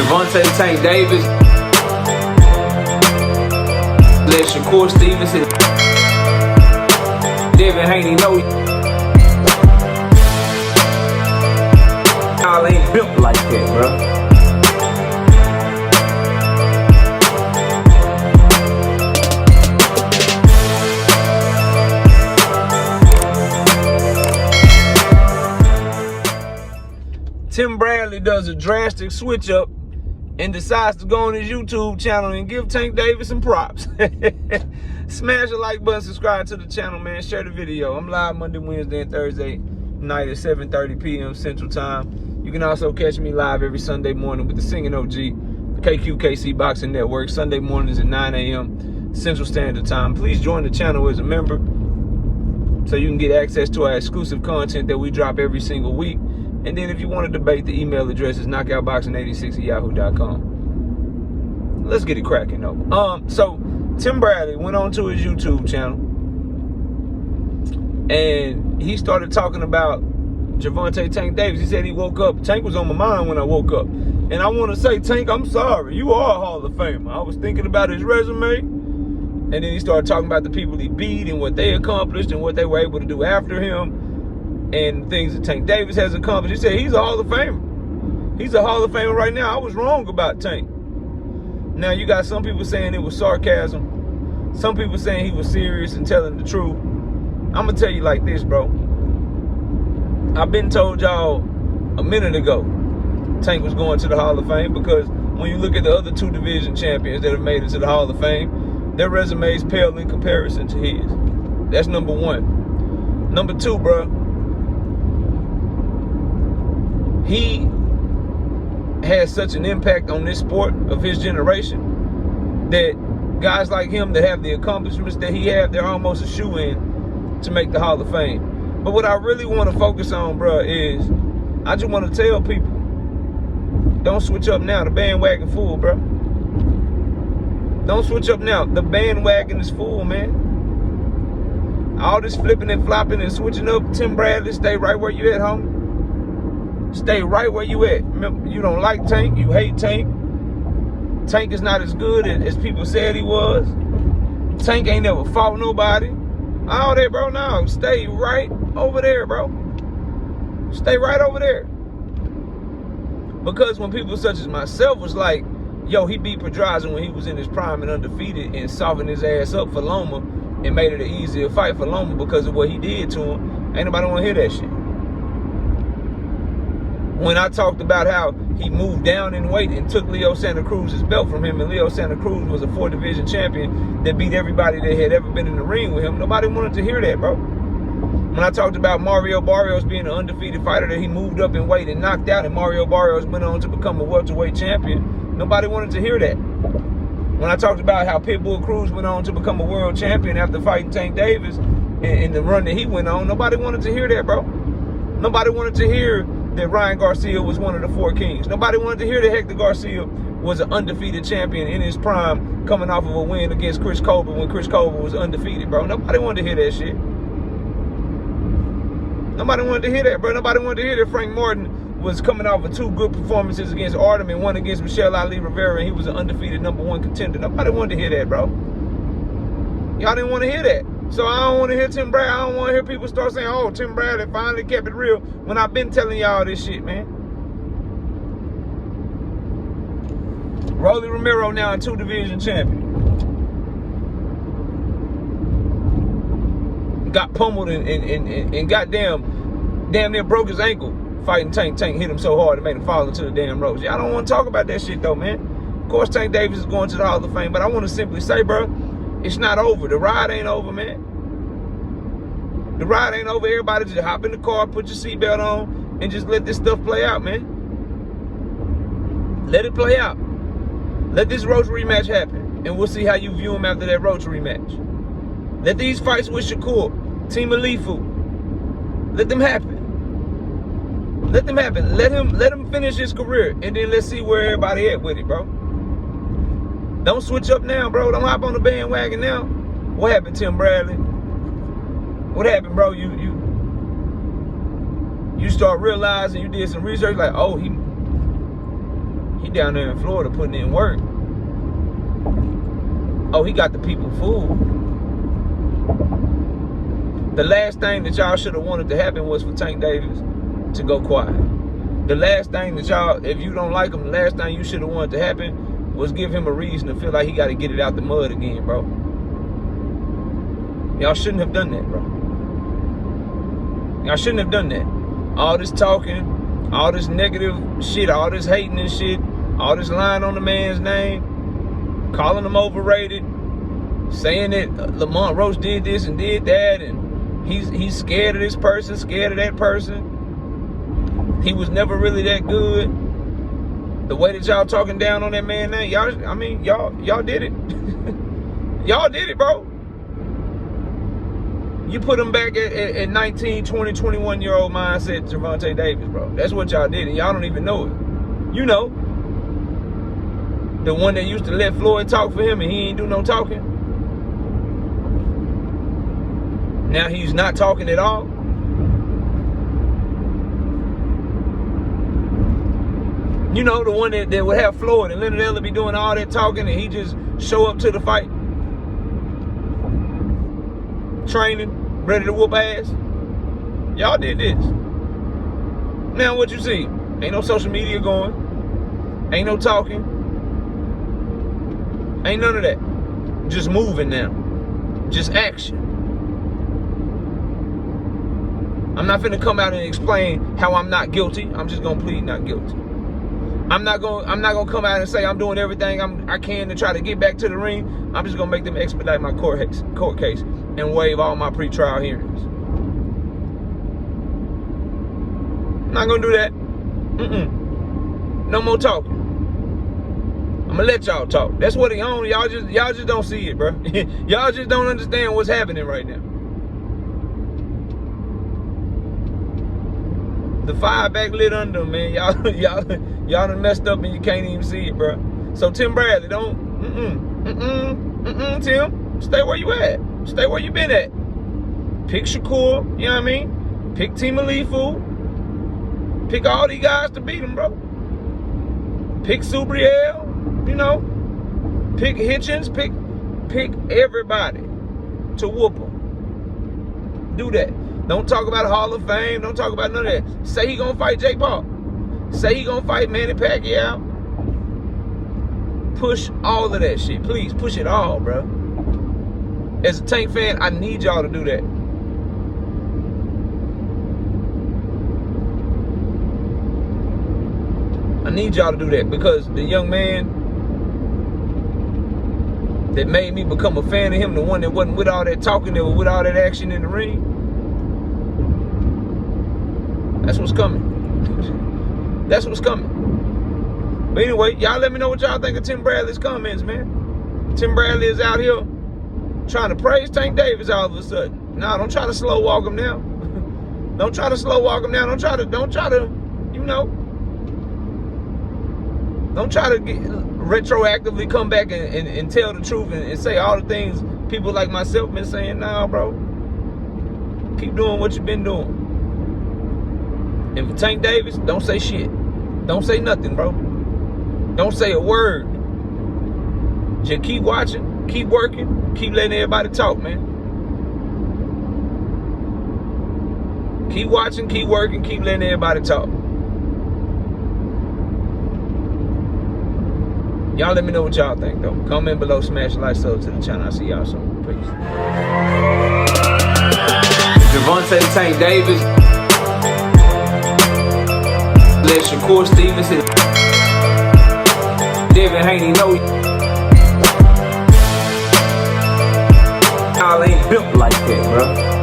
Gervonta Tank Davis. Let Shakur Stevenson. Devin Haney know y'all ain't built like that, bro. Tim Bradley does a drastic switch up and decides to go on his YouTube channel and give Tank Davis some props. Smash the like button, subscribe to the channel, man. Share the video. I'm live Monday, Wednesday, and Thursday night at 7:30 p.m. Central Time. You can also catch me live every Sunday morning with the Singing OG, the KQKC Boxing Network, Sunday mornings at 9 a.m. Central Standard Time. Please join the channel as a member so you can get access to our exclusive content that we drop every single week. And then if you want to debate, the email address is knockoutboxing86@yahoo.com. Let's get it cracking though. So Tim Bradley went on to his YouTube channel and he started talking about Gervonta Tank Davis. He said he woke up. Tank was on my mind when I woke up. And I want to say, Tank, I'm sorry. You are a Hall of Famer. I was thinking about his resume. And then he started talking about the people he beat and what they accomplished and what they were able to do after him. And things that Tank Davis has accomplished. He said he's a Hall of Famer. He's a Hall of Famer right now. I was wrong about Tank. Now, you got some people saying it was sarcasm. Some people saying he was serious and telling the truth. I'm going to tell you like this, bro. I've been told y'all a minute ago Tank was going to the Hall of Fame because when you look at the other two division champions that have made it to the Hall of Fame, their resumes pale in comparison to his. That's number one. Number two, bro. He has such an impact on this sport of his generation that guys like him that have the accomplishments that he have, they're almost a shoe-in to make the Hall of Fame. But what I really want to focus on, bro, is I just want to tell people, don't switch up now. The bandwagon full, bro. Don't switch up now. The bandwagon is full, man. All this flipping and flopping and switching up, Tim Bradley, stay right where you at, homie. Stay right where you at. Remember, you don't like Tank. You hate Tank. Tank is not as good as people said he was. Tank ain't never fought nobody. All that, bro. No, stay right over there, bro. Stay right over there. Because when people such as myself was like, yo, he beat Pedraza when he was in his prime and undefeated and softened his ass up for Loma and made it an easier fight for Loma because of what he did to him, ain't nobody want to hear that shit. When I talked about how he moved down in weight and took Leo Santa Cruz's belt from him, and Leo Santa Cruz was a 4-division champion that beat everybody that had ever been in the ring with him, nobody wanted to hear that, bro. When I talked about Mario Barrios being an undefeated fighter that he moved up in weight and knocked out, and Mario Barrios went on to become a welterweight champion, nobody wanted to hear that. When I talked about how Pitbull Cruz went on to become a world champion after fighting Tank Davis in the run that he went on, nobody wanted to hear that, bro. Nobody wanted to hear that Ryan Garcia was one of the 4 kings. Nobody wanted to hear that Hector Garcia was an undefeated champion in his prime coming off of a win against Chris Colbert when Chris Colbert was undefeated, bro. Nobody wanted to hear that shit. Nobody wanted to hear that, bro. Nobody wanted to hear that Frank Martin was coming off of 2 good performances against Artem and one against Michelle Ali Rivera, and he was an undefeated #1 contender. Nobody wanted to hear that, bro. Y'all didn't want to hear that. So I don't want to hear Tim Bradley. I don't want to hear people start saying, oh, Tim Bradley finally kept it real, when I've been telling y'all this shit, man. Rolly Romero now a 2-division champion. Got pummeled and goddamn damn near broke his ankle fighting Tank. Tank hit him so hard it made him fall into the damn ropes. Y'all don't want to talk about that shit though, man. Of course Tank Davis is going to the Hall of Fame, but I want to simply say, bro, it's not over. The ride ain't over, man. The ride ain't over. Everybody just hop in the car, put your seatbelt on, and just let this stuff play out, man. Let it play out. Let this Roach rematch happen, and we'll see how you view him after that Roach rematch. Let these fights with Shakur, Team Alifu, let them happen. Let them happen. Let him finish his career, and then let's see where everybody at with it, bro. Don't switch up now, bro. Don't hop on the bandwagon now. What happened, Tim Bradley? What happened, bro? You start realizing, you did some research, like, oh, he He down there in Florida putting in work. Oh, he got the people fooled. The last thing that y'all should have wanted to happen was for Tank Davis to go quiet. The last thing that y'all, if you don't like him, the last thing you should have wanted to happen was give him a reason to feel like he got to get it out the mud again, bro. Y'all shouldn't have done that, bro. Y'all shouldn't have done that. All this talking, all this negative shit, all this hating and shit, all this lying on the man's name, calling him overrated, saying that Lamont Roach did this and did that, and he's scared of this person, scared of that person. He was never really that good. The way that y'all talking down on that man name, y'all did it. Y'all did it, bro. You put him back at 19, 20, 21-year-old mindset, Gervonta Davis, bro. That's what y'all did, and y'all don't even know it. You know. The one that used to let Floyd talk for him and he ain't do no talking. Now he's not talking at all. You know, the one that would have Floyd and Leonard Ellis be doing all that talking and he just show up to the fight. Training, ready to whoop ass. Y'all did this. Now what you see? Ain't no social media going. Ain't no talking. Ain't none of that. Just moving now. Just action. I'm not finna come out and explain how I'm not guilty. I'm just gonna plead not guilty. I'm not gonna come out and say I'm doing everything I can to try to get back to the ring. I'm just gonna make them expedite my court case and waive all my pretrial hearings. I'm not gonna do that. No more talking. I'm gonna let y'all talk. That's what he on. Y'all just don't see it, bro. Y'all just don't understand what's happening right now. The fire back lit under him, man. Y'all done messed up and you can't even see it, bro. So Tim Bradley, don't, Tim, stay where you at. Stay where you been at. Pick Shakur, you know what I mean? Pick Team Alifu. Pick all these guys to beat him, bro. Pick Subriel, you know. Pick Hitchens, pick everybody to whoop him. Do that. Don't talk about Hall of Fame. Don't talk about none of that. Say he gonna fight Jake Paul. Say he gonna fight Manny Pacquiao. Push all of that shit. Please, push it all, bro. As a Tank fan, I need y'all to do that. I need y'all to do that because the young man that made me become a fan of him, the one that wasn't with all that talking, that was with all that action in the ring, that's what's coming. That's what's coming. But anyway, y'all let me know what y'all think of Tim Bradley's comments, man. Tim Bradley is out here trying to praise Tank Davis all of a sudden. Nah, don't try to slow walk him now. Don't try to slow walk him now. Don't try to, you know. Don't try to retroactively come back and tell the truth and say all the things people like myself been saying. Nah, bro. Keep doing what you've been doing. And for Tank Davis, don't say shit. Don't say nothing, bro. Don't say a word. Just keep watching, keep working, keep letting everybody talk, man. Keep watching, keep working, keep letting everybody talk. Y'all let me know what y'all think, though. Comment below, smash like, sub to the channel. I'll see y'all soon. Peace. Gervonta Tank Davis. Let Shakur Stevenson. Devin Haney know y'all ain't built like that, bro.